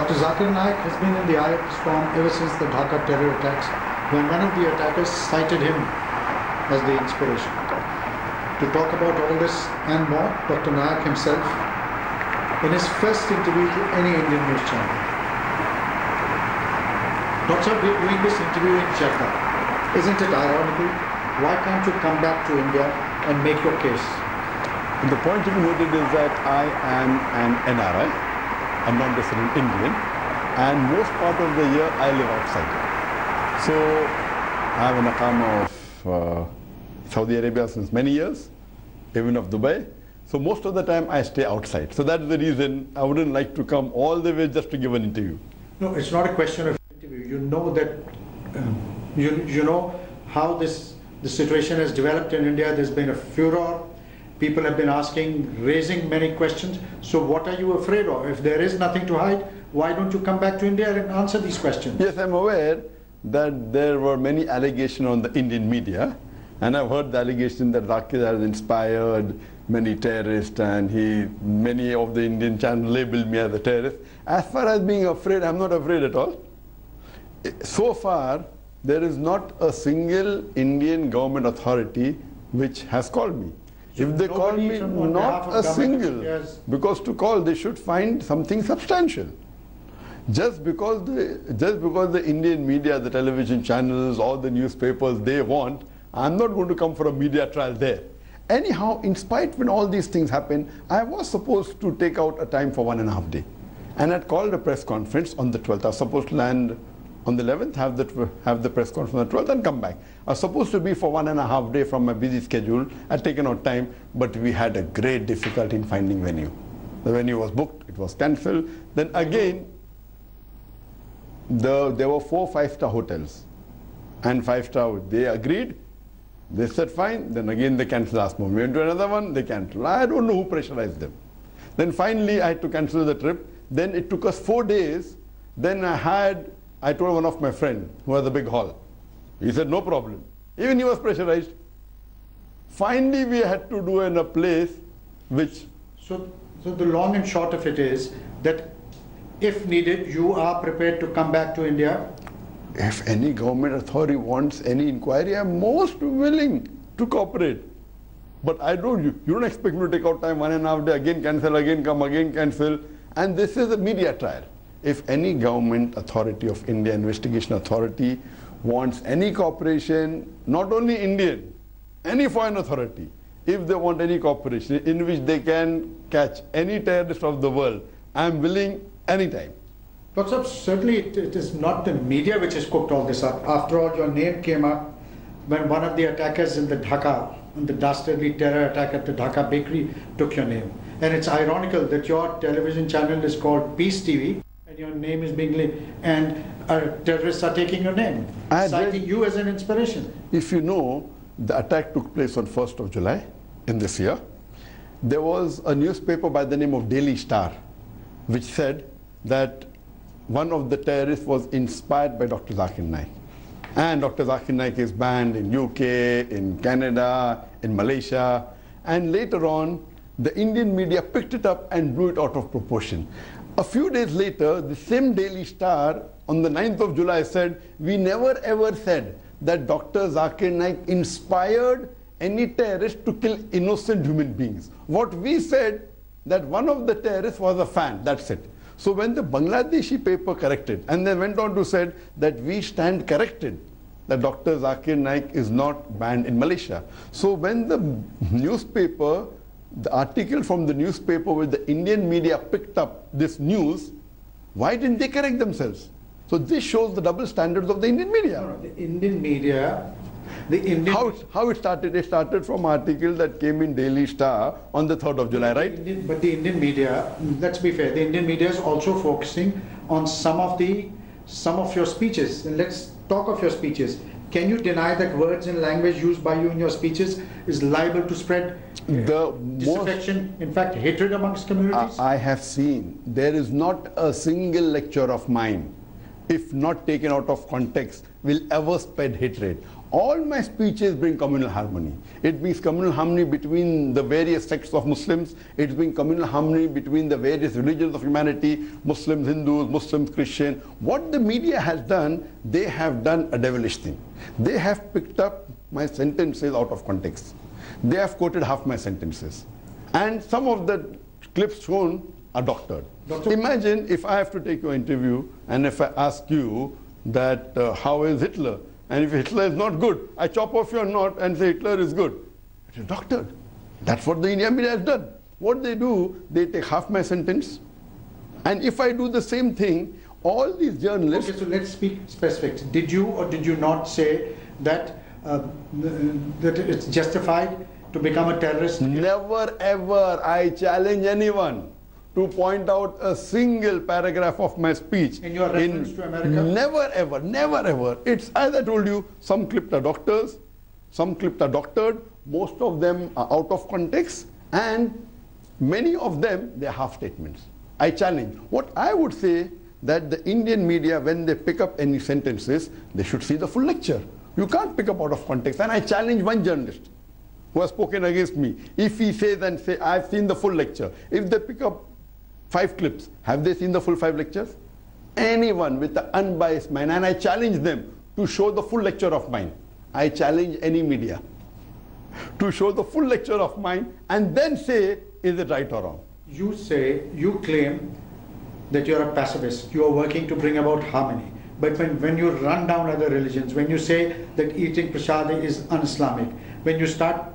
Dr. Zakir Naik has been in the eye of the storm ever since the Dhaka terror attacks, when one of the attackers cited him as the inspiration. To talk about all this and more, Dr. Naik himself, in his first interview to any Indian news channel. Doctor, we're doing this interview in Jeddah. Isn't it ironical? Why can't you come back to India and make your case? The point to be noted is that I am an NRI, a non-resident Indian, and most part of the year I live outside. So I have an Aqama of Saudi Arabia since many years, even of Dubai. So most of the time I stay outside. So that's the reason I wouldn't like to come all the way just to give an interview. No, it's not a question of interview. You know that, you know how the situation has developed in India. There's been a furor. People have been asking, raising many questions. So what are you afraid of? If there is nothing to hide, why don't you come back to India and answer these questions? Yes, I'm aware that there were many allegations on the Indian media. And I've heard the allegation that Zakir has inspired many terrorists, and many of the Indian channels labeled me as a terrorist. As far as being afraid, I'm not afraid at all. So far, there is not a single Indian government authority which has called me. So if they call me, not a single, because to call they should find something substantial. Just because the Indian media, the television channels, all the newspapers, they want, I'm not going to come for a media trial there. Anyhow, in spite when all these things happen, I was supposed to take out a time for 1.5 days. And I'd called a press conference on the 12th. I was supposed to land on the 11th, have the press conference on the 12th and come back. I was supposed to be for 1.5 days from my busy schedule. I'd taken out time, but we had a great difficulty in finding venue. The venue was booked, it was cancelled. Then again, there were 4 5-star hotels. And 5-star, they agreed. They said fine, then again they cancelled last moment. We went to another one, they cancelled. I don't know who pressurized them. Then finally I had to cancel the trip. Then it took us 4 days. Then I told one of my friends who has a big hall. He said no problem. Even he was pressurized. Finally we had to do in a place which... So the long and short of it is that if needed, you are prepared to come back to India? If any government authority wants any inquiry, I'm most willing to cooperate. But you don't expect me to take out time 1.5 days, again cancel, again come, again cancel. And this is a media trial. If any government authority of India, investigation authority, wants any cooperation, not only Indian, any foreign authority, if they want any cooperation in which they can catch any terrorist of the world, I'm willing anytime. Dr. Certainly it is not the media which has cooked all this up. After all, your name came up when one of the attackers in the Dhaka, in the dastardly terror attack at the Dhaka bakery, took your name. And it's ironical that your television channel is called Peace TV, and your name is being linked, and terrorists are taking your name, citing you as an inspiration. If you know, the attack took place on 1st of July in this year. There was a newspaper by the name of Daily Star, which said that one of the terrorists was inspired by Dr. Zakir Naik. And Dr. Zakir Naik is banned in UK, in Canada, in Malaysia. And later on, the Indian media picked it up and blew it out of proportion. A few days later, the same Daily Star on the 9th of July said, we never ever said that Dr. Zakir Naik inspired any terrorist to kill innocent human beings. What we said, that one of the terrorists was a fan, that's it. So when the Bangladeshi paper corrected, and they went on to say that we stand corrected, that Dr. Zakir Naik is not banned in Malaysia. So when the newspaper, the article from the newspaper with the Indian media picked up this news, why didn't they correct themselves? So this shows the double standards of the Indian media. No, the Indian media... How it started? It started from an article that came in Daily Star on the 3rd of July, right? But the Indian media, let's be fair, the Indian media is also focusing on some of your speeches. And let's talk of your speeches. Can you deny that words and language used by you in your speeches is liable to spread disaffection, in fact, hatred amongst communities? I have seen there is not a single lecture of mine, if not taken out of context, will ever spread hatred. All my speeches bring communal harmony. It brings communal harmony between the various sects of Muslims. It brings communal harmony between the various religions of humanity, Muslims, Hindus, Muslims, Christians. What the media has done, they have done a devilish thing. They have picked up my sentences out of context. They have quoted half my sentences. And some of the clips shown are doctored. Imagine if I have to take your interview and if I ask you that how is Hitler? And if Hitler is not good, I chop off your knot and say Hitler is good. It is doctored. That's what the Indian media has done. What they do, they take half my sentence. And if I do the same thing, all these journalists... Okay, so let's speak specifics. Did you or did you not say that, that it's justified to become a terrorist? Never ever. I challenge anyone to point out a single paragraph of my speech. In your reference to America? Never ever, never ever. It's, as I told you, some clips are doctors, some clips are doctored, most of them are out of context, and many of them, they're half statements. I challenge. What I would say that the Indian media, when they pick up any sentences, they should see the full lecture. You can't pick up out of context. And I challenge one journalist who has spoken against me. If he says and say, I've seen the full lecture. If they pick up 5 clips, have they seen the full 5 lectures? Anyone with an unbiased mind, and I challenge them to show the full lecture of mine. I challenge any media to show the full lecture of mine and then say, is it right or wrong? You say, you claim that you're a pacifist, you are working to bring about harmony. But when you run down other religions, when you say that eating prasad is un-Islamic, when you start,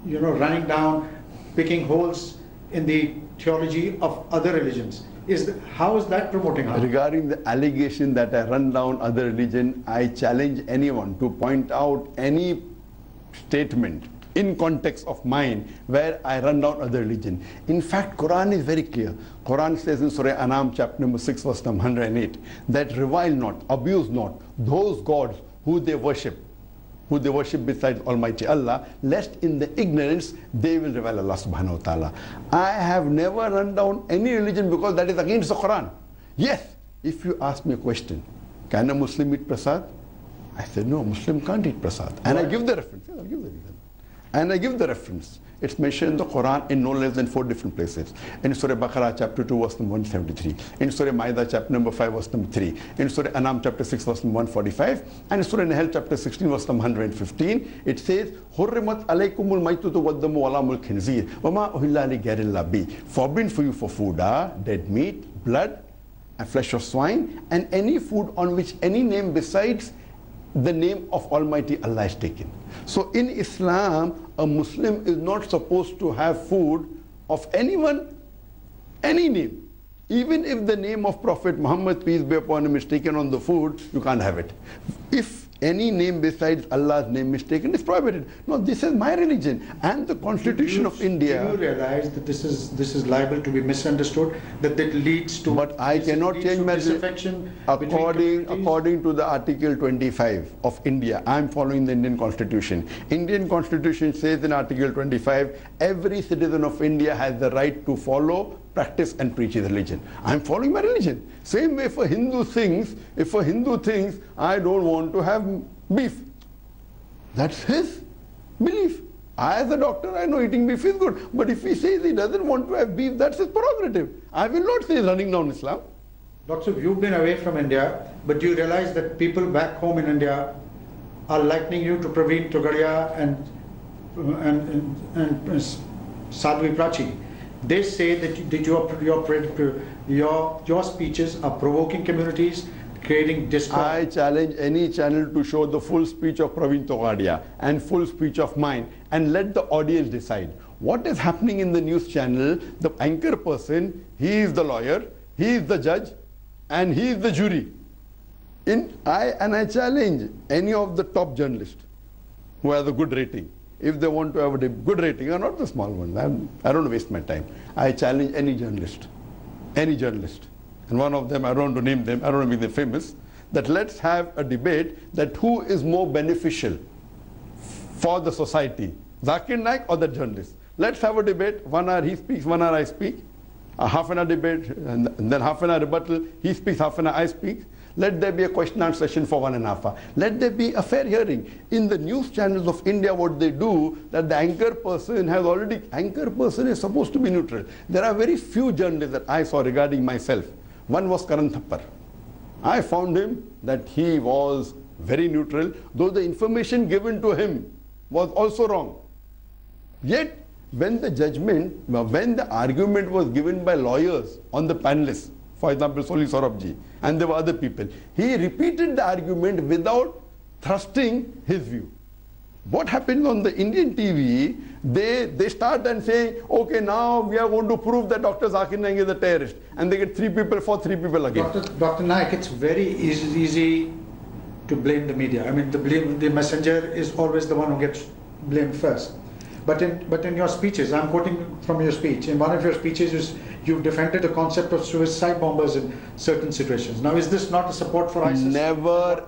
running down, picking holes in the theology of other religions, how is that promoting harmony? Regarding the allegation that I run down other religion, I challenge anyone to point out any statement in context of mine where I run down other religion. In fact, Quran is very clear. Quran says in Surah Anam chapter number 6 verse number 108 that revile not, abuse not those gods who they worship besides Almighty Allah, lest in the ignorance they will revile Allah subhanahu wa ta'ala. I have never run down any religion because that is against the Quran. Yes, if you ask me a question, can a Muslim eat prasad? I said, no, Muslim can't eat prasad. And I give the reference. Yes, I'll give the reason. And I give the reference. It's mentioned in the Quran in no less than 4 different places. In Surah Baqarah chapter 2 verse number 173. In Surah Ma'idah chapter number 5 verse number 3. In Surah Anam chapter 6 verse number 145. And in Surah Nahl chapter 16 verse number 115. It says, Hurrimat alaykumul maytutu waddamu walamul khinzir. Wama uhilla li ghayril bi. Forbidden for you for food are dead meat, blood, and flesh of swine, and any food on which any name besides the name of Almighty Allah is taken. So in Islam, a Muslim is not supposed to have food of anyone, any name. Even if the name of Prophet Muhammad, peace be upon him, is taken on the food, you can't have it. If any name besides Allah's name is taken, it's prohibited. No, this is my religion and the Constitution of India. Do you realize that this is liable to be misunderstood, that leads to... But I cannot change my disaffection according to the Article 25 of India. I am following the Indian Constitution. Indian Constitution says in Article 25, every citizen of India has the right to follow, practice and preach his religion. I am following my religion. Same way if a Hindu thinks, I don't want to have beef, that's his belief. I as a doctor, I know eating beef is good. But if he says he doesn't want to have beef, that's his prerogative. I will not say running down Islam. Doctor, you've been away from India, but do you realize that people back home in India are likening you to Praveen Togadia and Sadhvi Prachi? They say that your speeches are provoking communities, creating discord. I challenge any channel to show the full speech of Praveen Togadia and full speech of mine and let the audience decide. What is happening in the news channel, the anchor person, he is the lawyer, he is the judge, and he is the jury. I challenge any of the top journalists who have a good rating. If they want to have a good rating, or not the small one, I don't waste my time. I challenge any journalist. And one of them, I don't want to name them, I don't want to make them famous, that let's have a debate that who is more beneficial for the society, Zakir Naik or the journalist. Let's have a debate, 1 hour he speaks, 1 hour I speak, a half an hour debate, and then half an hour rebuttal, he speaks, half an hour I speak. Let there be a question and answer session for 1.5 hours. Let there be a fair hearing. In the news channels of India, what they do, that the anchor person is supposed to be neutral. There are very few journalists that I saw regarding myself. One was Karan Thappar. I found him that he was very neutral, though the information given to him was also wrong. Yet, when the argument was given by lawyers on the panelists, for example, Soli Saurabh, and there were other people, he repeated the argument without thrusting his view. What happens on the Indian TV, they start and say, okay, now we are going to prove that Dr. Zakir Naik is a terrorist. And they get 3 people for 3 people again. Dr. Naik, it's very easy to blame the media. I mean, the messenger is always the one who gets blamed first. But in your speeches, I'm quoting from your speech, in one of your speeches you defended the concept of suicide bombers in certain situations. Now, is this not a support for ISIS? Never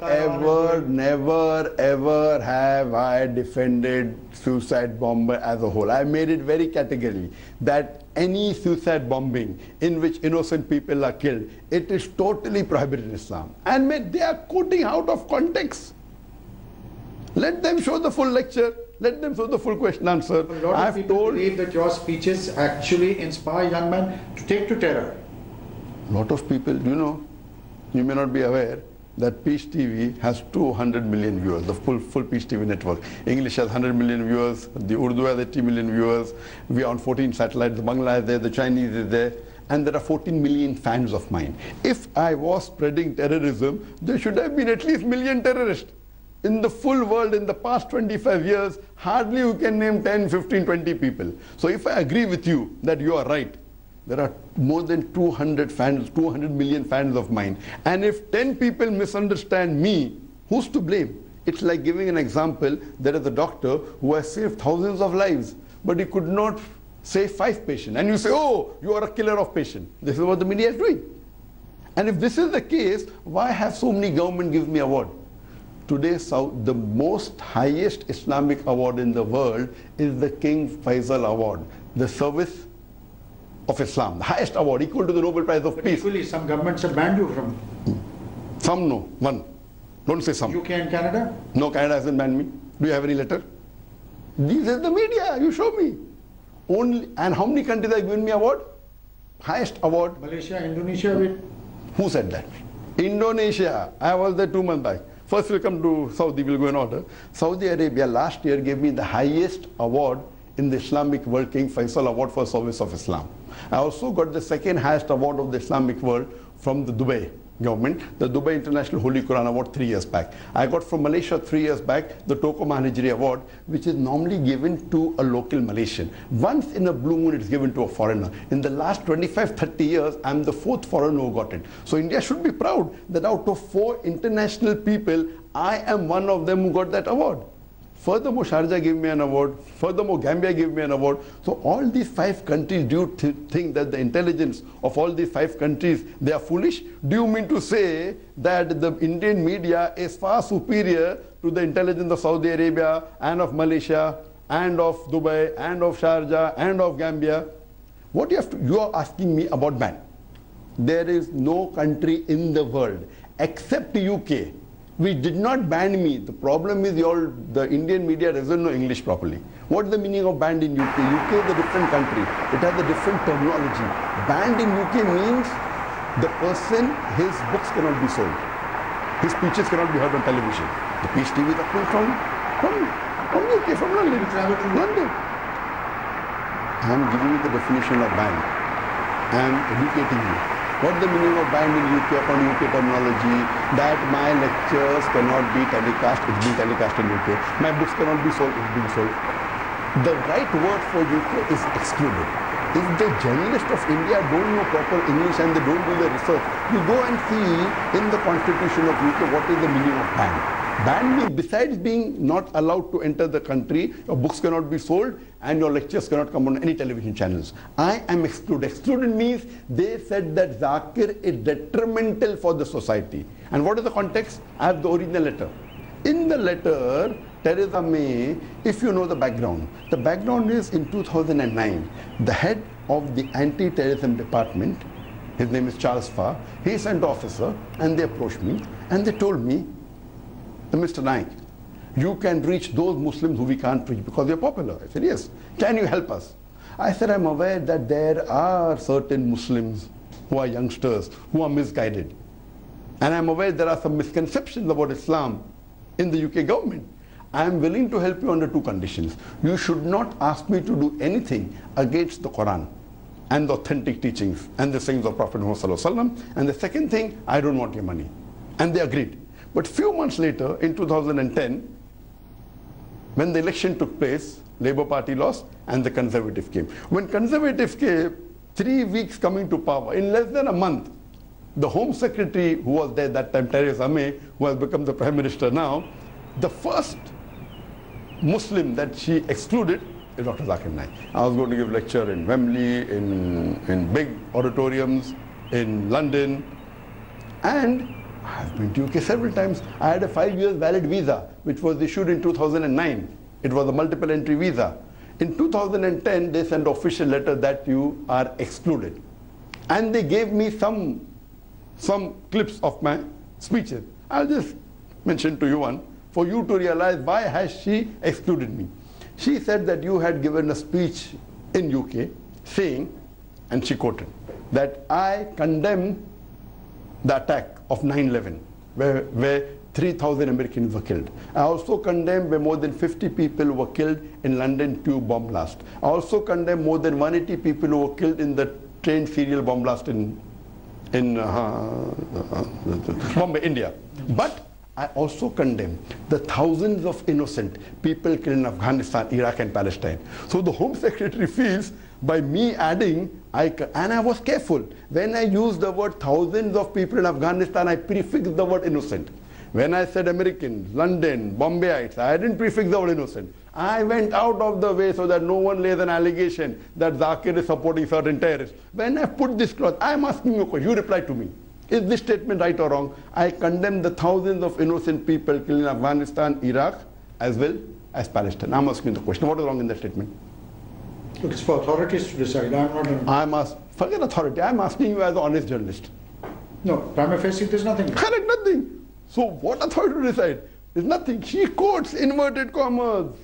ever have I defended suicide bomber as a whole. I made it very categorically that any suicide bombing in which innocent people are killed, it is totally prohibited in Islam. And they are quoting out of context. Let them show the full lecture. Let them show the full question answer. A lot of people believe that your speeches actually inspire young men to take to terror. A lot of people, you may not be aware that Peace TV has 200 million viewers, the full Peace TV network. English has 100 million viewers, the Urdu has 80 million viewers, we are on 14 satellites, the Bangla is there, the Chinese is there, and there are 14 million fans of mine. If I was spreading terrorism, there should have been at least 1 million terrorists. In the full world, in the past 25 years, hardly you can name 10, 15, 20 people. So if I agree with you that you are right, there are more than 200 million fans of mine. And if 10 people misunderstand me, who's to blame? It's like giving an example. There is a doctor who has saved thousands of lives, but he could not save 5 patients. And you say, oh, you are a killer of patients. This is what the media is doing. And if this is the case, why have so many government give me award? Today, the most highest Islamic award in the world is the King Faisal Award, the service of Islam, the highest award, equal to the Nobel Prize of Peace. Equally, some governments have banned you from. Some no, one. Don't say some. UK and Canada? No, Canada hasn't banned me. Do you have any letter? This is the media, you show me. And how many countries have given me award? Highest award. Malaysia, Indonesia, Who said that? Indonesia. I was there 2 months back. First we'll come to Saudi, we'll go in order. Saudi Arabia last year gave me the highest award in the Islamic world, King Faisal Award for Service of Islam. I also got the second highest award of the Islamic world from the Dubai government, the Dubai International Holy Quran Award 3 years back. I got from Malaysia 3 years back the Toko Mahanijri Award, which is normally given to a local Malaysian. Once in a blue moon it is given to a foreigner. In the last 25-30 years, I am the 4th foreigner who got it. So India should be proud that out of 4 international people, I am one of them who got that award. Furthermore, Sharjah gave me an award. Furthermore, Gambia gave me an award. So all these 5 countries, do you think that the intelligence of all these 5 countries, they are foolish? Do you mean to say that the Indian media is far superior to the intelligence of Saudi Arabia and of Malaysia and of Dubai and of Sharjah and of Gambia? What you are asking me about ban. There is no country in the world except UK which did not ban me. The problem is the Indian media doesn't know English properly. What is the meaning of banned in UK? UK is a different country. It has a different terminology. Banned in UK means the person, his books cannot be sold. His speeches cannot be heard on television. The Peace TV is coming from UK, from London. London. I am giving you the definition of ban. I am educating you. What is the meaning of banned in UK upon UK terminology? That my lectures cannot be telecast, it's being telecast in UK. My books cannot be sold, it's being sold. The right word for UK is excluded. If the journalists of India don't know proper English and they don't do the research, you go and see in the constitution of UK what is the meaning of banned. Banned means besides being not allowed to enter the country, your books cannot be sold and your lectures cannot come on any television channels. I am excluded. Excluded means they said that Zakir is detrimental for the society. And what is the context? I have the original letter. In the letter, Theresa May, if you know the background is in 2009, the head of the anti-terrorism department, his name is Charles Farr. He sent an officer and they approached me and they told me, Mr. Naik, you can reach those Muslims who we can't reach because you're popular. I said, yes. Can you help us? I said, I'm aware that there are certain Muslims who are youngsters who are misguided. And I'm aware there are some misconceptions about Islam in the UK government. I am willing to help you under two conditions. You should not ask me to do anything against the Quran and the authentic teachings and the sayings of Prophet Muhammad. And the second thing, I don't want your money. And they agreed. But few months later, in 2010, when the election took place, Labour Party lost and the Conservative came. When Conservative came, 3 weeks coming to power, in less than a month, the Home Secretary who was there that time, Theresa May, who has become the Prime Minister now, the first Muslim that she excluded is Dr. Zakir Naik. I was going to give a lecture in Wembley, in big auditoriums, in London, and I've been to UK several times. I had a 5 years valid visa, which was issued in 2009. It was a multiple entry visa. In 2010, they sent an official letter that you are excluded. And they gave me some clips of my speeches. I'll just mention to you one, for you to realize why has she excluded me. She said that you had given a speech in UK saying, and she quoted, that I condemn the attack of 9/11, where 3,000 Americans were killed. I also condemn where more than 50 people were killed in London tube bomb blast. I also condemn more than 180 people who were killed in the train serial bomb blast in Bombay, India. But I also condemn the thousands of innocent people killed in Afghanistan, Iraq and Palestine. So the Home Secretary feels by me adding, and I was careful. When I used the word thousands of people in Afghanistan, I prefixed the word innocent. When I said Americans, London, Bombayites, I didn't prefix the word innocent. I went out of the way so that no one lays an allegation that Zakir is supporting certain terrorists. When I put this clause, I'm asking you a question. You reply to me. Is this statement right or wrong? I condemn the thousands of innocent people killed in Afghanistan, Iraq, as well as Palestine. I'm asking the question. What is wrong in that statement? Look, it's for authorities to decide. Forget authority. I'm asking you as an honest journalist. No, prima facie, there's nothing. Correct, nothing. So what authority to decide? There's nothing. She quotes inverted commas.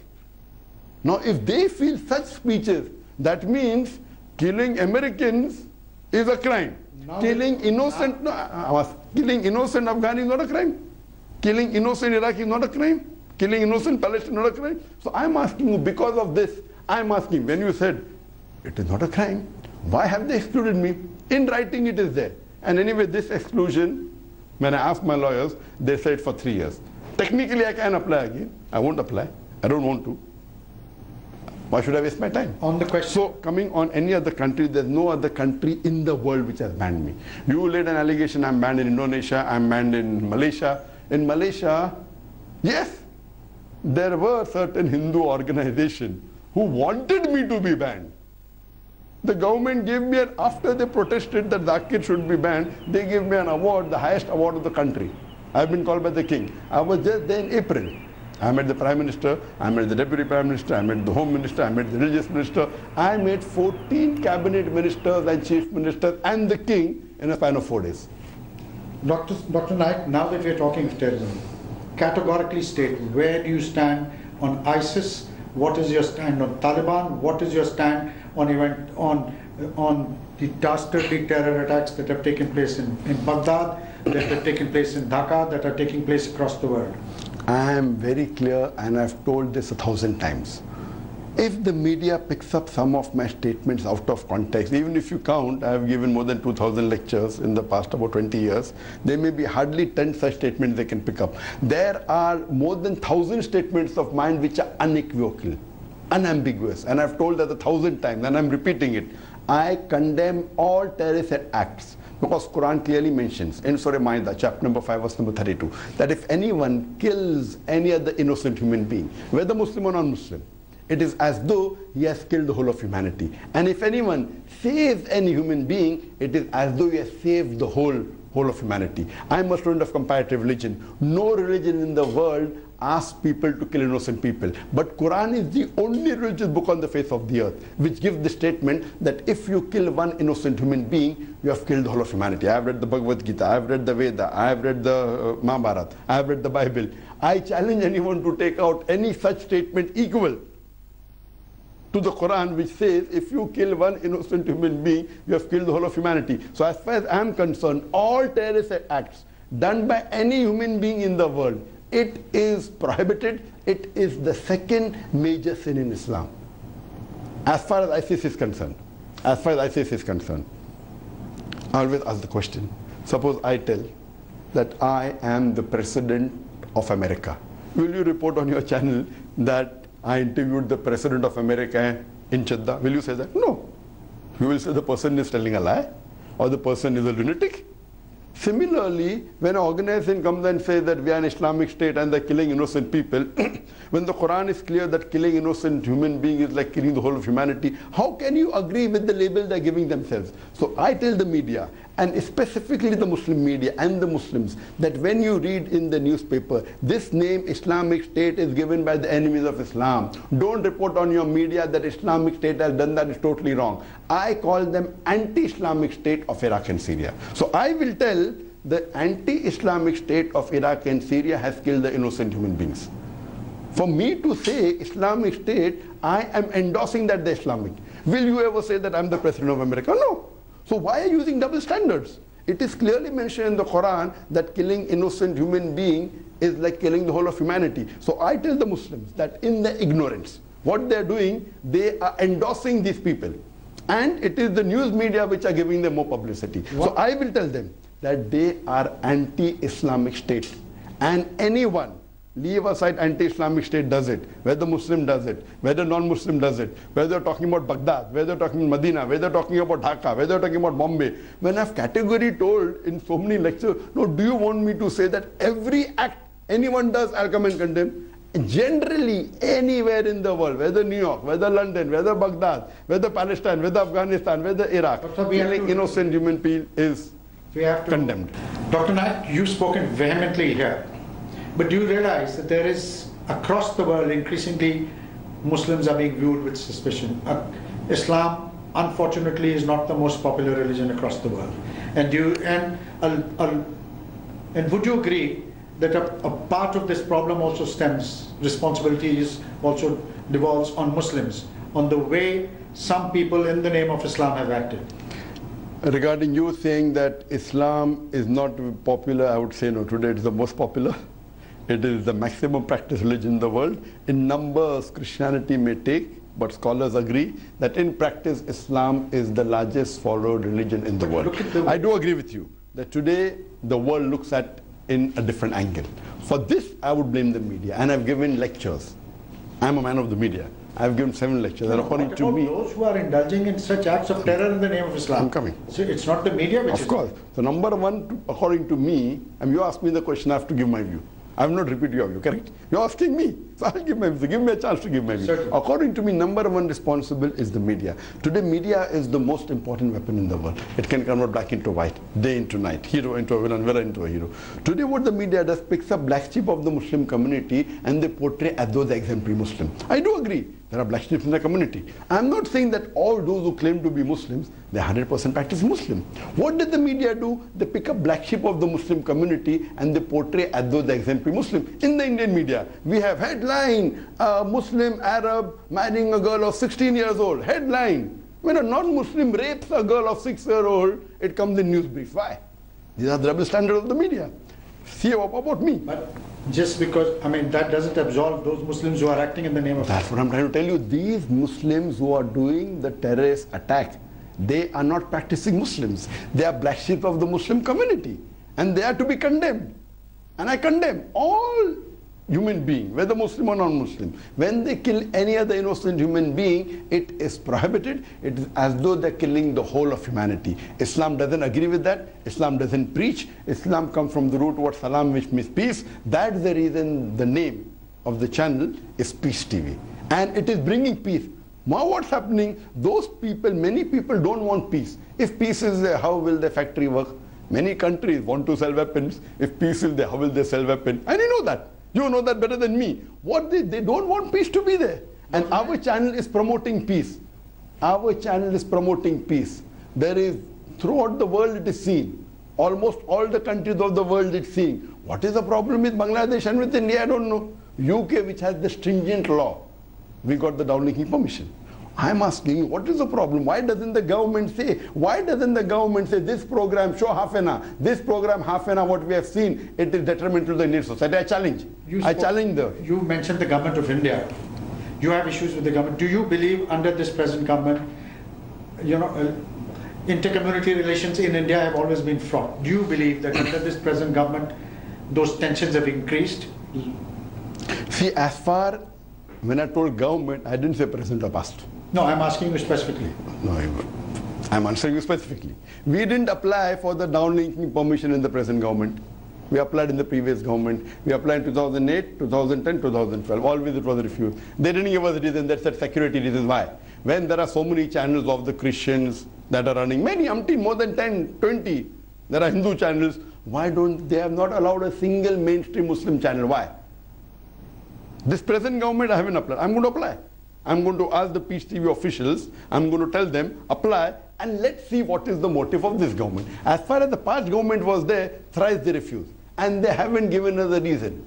Now, if they feel such speeches, that means killing Americans is a crime. Killing innocent Afghani is not a crime. Killing innocent Iraqi is not a crime. Killing innocent Palestinian is not a crime. So I'm asking you, because of this, I'm asking, when you said it is not a crime, why have they excluded me? In writing it is there. And anyway, this exclusion, when I asked my lawyers, they said for 3 years. Technically I can apply again. I won't apply. I don't want to. Why should I waste my time? On the question. So coming on any other country, there's no other country in the world which has banned me. You laid an allegation, I'm banned in Indonesia, I'm banned in Malaysia. In Malaysia, yes, there were certain Hindu organizations who wanted me to be banned. The government gave me after they protested that Zakir should be banned, they gave me an award, the highest award of the country. I've been called by the king. I was just there in April. I met the Prime Minister, I met the Deputy Prime Minister, I met the Home Minister, I met the Religious Minister. I met 14 cabinet ministers and chief ministers and the king in a span of 4 days. Dr. Naik, now that we're talking terrorism, categorically state where do you stand on ISIS? What is your stand on Taliban? What is your stand on the dastardly terror attacks that have taken place in Baghdad, that have taken place in Dhaka, that are taking place across the world? I am very clear, and I've told this 1,000 times. If the media picks up some of my statements out of context, even if you count, I have given more than 2,000 lectures in the past about 20 years, there may be hardly 10 such statements they can pick up. There are more than 1,000 statements of mine which are unequivocal, unambiguous, and I've told that 1,000 times, and I'm repeating it. I condemn all terrorist acts. Because Quran clearly mentions in Surah Ma'idah, chapter number 5, verse number 32, that if anyone kills any other innocent human being, whether Muslim or non-Muslim, it is as though he has killed the whole of humanity. And if anyone saves any human being, it is as though he has saved the whole of humanity. I'm a student of comparative religion. No religion in the world ask people to kill innocent people. But Quran is the only religious book on the face of the earth which gives the statement that if you kill one innocent human being, you have killed the whole of humanity. I have read the Bhagavad Gita, I have read the Veda, I have read the Mahabharata, I have read the Bible. I challenge anyone to take out any such statement equal to the Quran, which says if you kill one innocent human being, you have killed the whole of humanity. So as far as I am concerned, all terrorist acts done by any human being in the world, it is prohibited. It is the second major sin in Islam. As far as ISIS is concerned, I always ask the question, suppose I tell that I am the president of America. Will you report on your channel that I interviewed the president of America in Jeddah? Will you say that? No. You will say the person is telling a lie or the person is a lunatic. Similarly, when an organization comes and says that we are an Islamic state and they're killing innocent people, when the Quran is clear that killing innocent human being is like killing the whole of humanity, how can you agree with the label they're giving themselves? So I tell the media, and specifically the Muslim media and the Muslims, that when you read in the newspaper, this name Islamic State is given by the enemies of Islam. Don't report on your media that Islamic State has done that. Is totally wrong. I call them anti-Islamic State of Iraq and Syria. So I will tell the anti-Islamic State of Iraq and Syria has killed the innocent human beings. For me to say Islamic State, I am endorsing that the Islamic. Will you ever say that I'm the president of America? No. So why are you using double standards? It is clearly mentioned in the Quran that killing innocent human being is like killing the whole of humanity. So I tell the Muslims that in their ignorance, what they're doing, they are endorsing these people. And it is the news media which are giving them more publicity. What? So I will tell them that they are anti-Islamic state. And anyone, leave aside anti-Islamic state does it, whether Muslim does it, whether non-Muslim does it, whether they're talking about Baghdad, whether they're talking about Medina, whether they're talking about Dhaka, whether they're talking about Bombay. When I've categorically told in so many lectures, no, do you want me to say that every act anyone does, I'll come and condemn? Generally, anywhere in the world, whether New York, whether London, whether Baghdad, whether Palestine, whether Afghanistan, whether Iraq, killing innocent human beings is condemned. Dr. Naik, you've spoken vehemently here. But do you realize that there is, across the world, increasingly Muslims are being viewed with suspicion? Islam, unfortunately, is not the most popular religion across the world. And would you agree that a part of this problem also stems, responsibilities also devolves on Muslims, on the way some people in the name of Islam have acted? Regarding you saying that Islam is not popular, I would say no. Today it is the most popular. It is the maximum practiced religion in the world. In numbers, Christianity may take, but scholars agree that in practice, Islam is the largest followed religion in the world. I do agree with you that today the world looks at in a different angle. For this, I would blame the media, and I've given lectures. I'm a man of the media. I've given 7 lectures, and according to me, those who are indulging in such acts of terror in the name of Islam. I'm coming. So it's not the media which is. Of course. So number one, according to me, and you ask me the question, I have to give my view. I have not repeated your view, correct? You're asking me, so I'll give my view. Give me a chance to give my view. Certainly. According to me, number one responsible is the media. Today, media is the most important weapon in the world. It can convert black into white, day into night, hero into a villain, villain into a hero. Today, what the media does, picks up black sheep of the Muslim community and they portray as though they're exemplary Muslim. I do agree. There are black sheep in the community. I'm not saying that all those who claim to be Muslims, they're 100% practice Muslim. What did the media do? They pick up black sheep of the Muslim community and they portray as though they're exemplary Muslim. In the Indian media, we have headline, Muslim Arab marrying a girl of 16 years old. Headline. When a non-Muslim rapes a girl of 6-year-old, it comes in news brief. Why? These are the double standards of the media. See about me. But just because, I mean, that doesn't absolve those Muslims who are acting in the name of. That's what I'm trying to tell you. These Muslims who are doing the terrorist attack, they are not practicing Muslims. They are black sheep of the Muslim community. And they are to be condemned. And I condemn all human being, whether Muslim or non-Muslim. When they kill any other innocent human being, it is prohibited. It is as though they're killing the whole of humanity. Islam doesn't agree with that. Islam doesn't preach. Islam comes from the root word salam, which means peace. That's the reason the name of the channel is Peace TV. And it is bringing peace. Now what's happening, those people, many people don't want peace. If peace is there, how will the factory work? Many countries want to sell weapons. If peace is there, how will they sell weapons? And you know that. You know that better than me. What they don't want peace to be there. And our channel is promoting peace. Our channel is promoting peace. There is, throughout the world it is seen. Almost all the countries of the world it's seen. What is the problem with Bangladesh and with India? I don't know. UK, which has the stringent law, we got the downlinking permission. I'm asking you, what is the problem? Why doesn't the government say, this program, show half an hour, this program half an hour, what we have seen, it is detrimental to the Indian society. I challenge. You mentioned the government of India. You have issues with the government. Do you believe under this present government, intercommunity relations in India have always been fraught? Do you believe that under this present government, those tensions have increased? See, as far, when I told government, I didn't say present or past. No, I'm asking you specifically. No, I'm answering you specifically. We didn't apply for the downlinking permission in the present government. We applied in the previous government. We applied in 2008, 2010, 2012. Always it was refused. They didn't give us a reason. That's said security reasons. Why? When there are so many channels of the Christians that are running, more than 10, 20, there are Hindu channels. Why don't they have not allowed a single mainstream Muslim channel? Why? This present government, I haven't applied. I'm going to apply. I'm going to ask the Peace TV officials, I'm going to tell them, apply, and let's see what is the motive of this government. As far as the past government was there, thrice they refused. And they haven't given us a reason.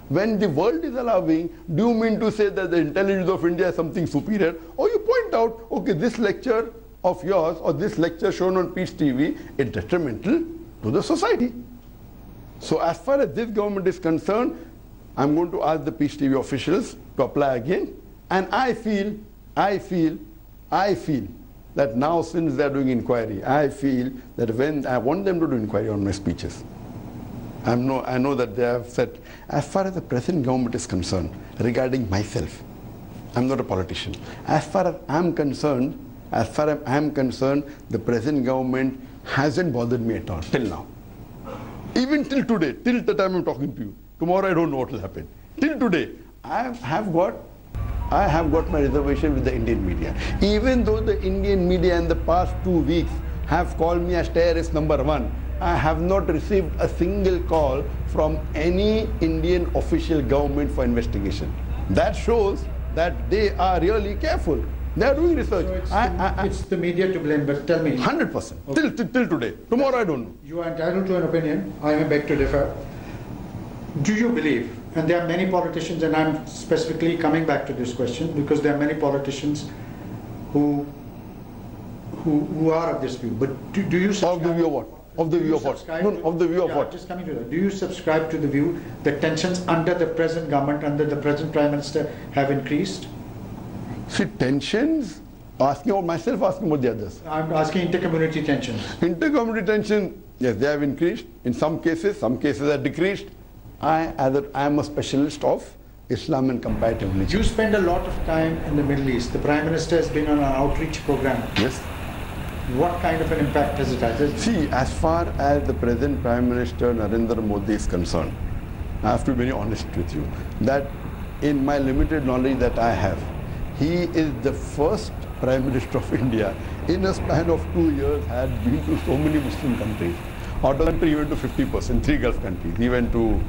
When the world is allowing, do you mean to say that the intelligence of India is something superior? Or you point out, okay, this lecture of yours or this lecture shown on Peace TV is detrimental to the society. So as far as this government is concerned, I'm going to ask the Peace TV officials to apply again. And I feel that now since they're doing inquiry, I feel that when I want them to do inquiry on my speeches, I know that they have said, as far as the present government is concerned, regarding myself, I'm not a politician. As far as I'm concerned, the present government hasn't bothered me at all, till now. Even till today, till the time I'm talking to you. Tomorrow I don't know what will happen. Till today, I have got my reservation with the Indian media. Even though the Indian media in the past 2 weeks have called me as terrorist #1, I have not received a single call from any Indian official government for investigation. That shows that they are really careful. They are doing research. So it's the media to blame, but tell me. 100%. Okay. Till today. Tomorrow I don't know. You are entitled to an opinion. I may beg to differ. Do you believe, and there are many politicians, and I'm specifically coming back to this question because there are many politicians who are of this view, but do you subscribe? Of the view of what? Of the view of what? No, of the view of what? Just coming to that. Do you subscribe to the view that tensions under the present government, under the present Prime Minister, have increased? See, tensions, asking about myself, asking about the others. I'm asking intercommunity tensions. Intercommunity tensions, yes, they have increased. In some cases have decreased. I am a specialist of Islam and comparative religion. You spend a lot of time in the Middle East. The Prime Minister has been on an outreach program. Yes. What kind of an impact has it had? See, as far as the present Prime Minister Narendra Modi is concerned, I have to be very honest with you, that in my limited knowledge that I have, he is the first Prime Minister of India in a span of 2 years had been to so many Muslim countries. Out of the country, he went to 50%, 3 Gulf countries. He went to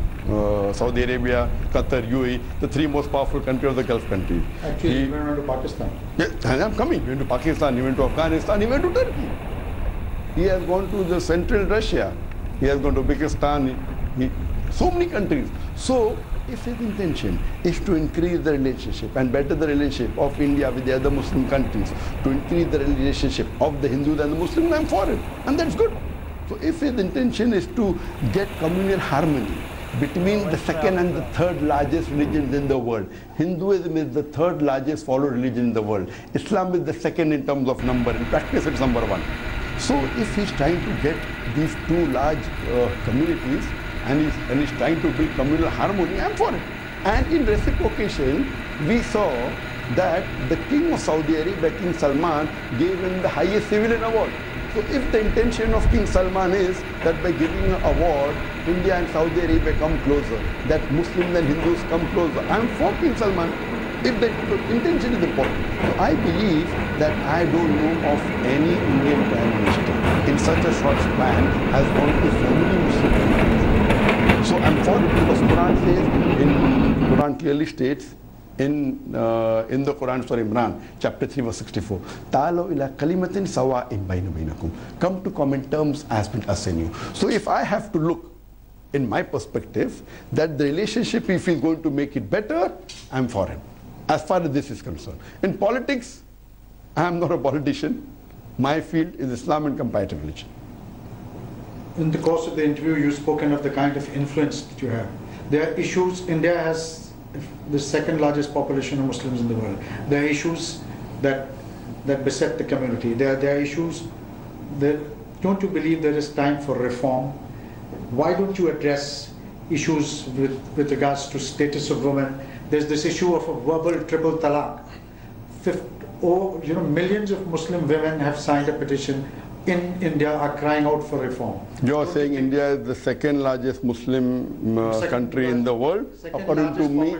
Saudi Arabia, Qatar, UAE, the 3 most powerful countries of the Gulf countries. Actually, he went to Pakistan. Yes, I'm coming. He went to Pakistan, he went to Afghanistan, he went to Turkey. He has gone to the central Russia. He has gone to Uzbekistan, so many countries. So, if his intention is to increase the relationship and better the relationship of India with the other Muslim countries, to increase the relationship of the Hindus and the Muslims, I'm for it. And that's good. So if his intention is to get communal harmony between the second and the third largest religions in the world, Hinduism is the third largest followed religion in the world, Islam is the second in terms of number, in practice it's #1. So if he's trying to get these 2 large communities and he's trying to build communal harmony, I'm for it. And in reciprocation, we saw that the King of Saudi Arabia, King Salman, gave him the highest civilian award. So if the intention of King Salman is that by giving an award, India and Saudi Arabia come closer, that Muslims and Hindus come closer, I'm for King Salman. If the intention is important. So I believe that I don't know of any Indian Prime Minister in such a short span has gone to so many Muslim countries. So I'm for it because Quran clearly states in the Quran Surah Imran, chapter 3, verse 64, Ta'alaw ila kalimatin sawa'in bayna bainakum. Come to common terms as between us and you. So if I have to look in my perspective that the relationship, if he's going to make it better, I'm for him, as far as this is concerned. In politics, I'm not a politician. My field is Islam and comparative religion. In the course of the interview, you've spoken of the kind of influence that you have. There are issues. India has the second largest population of Muslims in the world. There are issues that beset the community. There are issues that, don't you believe there is time for reform? Why don't you address issues with regards to status of women? There's this issue of a verbal triple talaq. Millions of Muslim women have signed a petition in India, are crying out for reform. You're saying India is the second largest Muslim country in the world? According to me,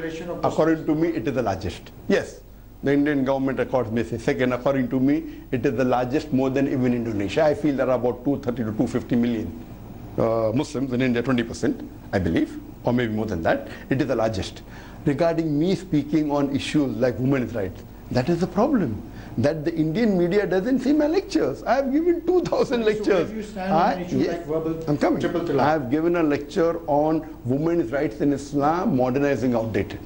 it is the largest. Yes, the Indian government records may say second. According to me, it is the largest, more than even Indonesia. I feel there are about 230 to 250 million Muslims in India, 20%, I believe, or maybe more than that. It is the largest. Regarding me speaking on issues like women's rights, that is the problem. That the Indian media doesn't see my lectures. I have given 2,000 lectures. So where do you stand on an issue like verbal I'm coming. triple talaq? I have given a lecture on women's rights in Islam, modernizing outdated.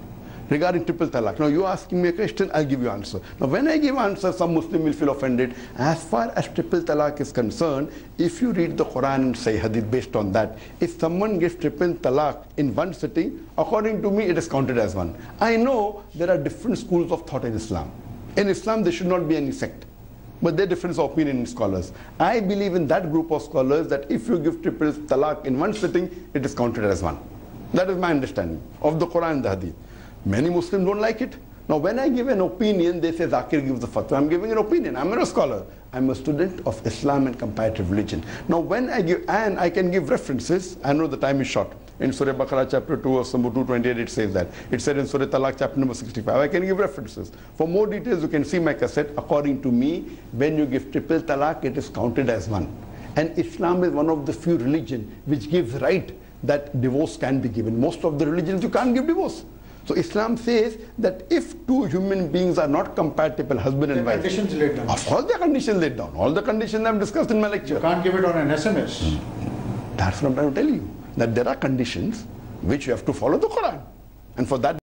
Regarding triple talaq. Now you're asking me a question, I'll give you answer. Now when I give answer, some Muslim will feel offended. As far as triple talaq is concerned, if you read the Quran and say hadith based on that, if someone gives triple talaq in one sitting, according to me it is counted as one. I know there are different schools of thought in Islam. In Islam, there should not be any sect. But there are difference of opinion in scholars. I believe in that group of scholars that if you give triple talaq in one sitting, it is counted as one. That is my understanding of the Quran and the Hadith. Many Muslims don't like it. Now when I give an opinion, they say Zakir gives the fatwa. I'm giving an opinion. I'm not a scholar. I'm a student of Islam and comparative religion. Now when I give, and I can give references, I know the time is short. In Surah Baqarah chapter 2 verse number 228 it says that. It said in Surah Talaq chapter number 65. I can give references. For more details you can see my cassette. According to me, when you give triple talaq, it is counted as one. And Islam is one of the few religions which gives right that divorce can be given. Most of the religions you can't give divorce. So Islam says that if two human beings are not compatible, husband and wife. Conditions laid down. Of course there are conditions laid down. All the conditions I've discussed in my lecture. You can't give it on an SMS. That's what I'm trying to tell you. That there are conditions which you have to follow the Quran. And for that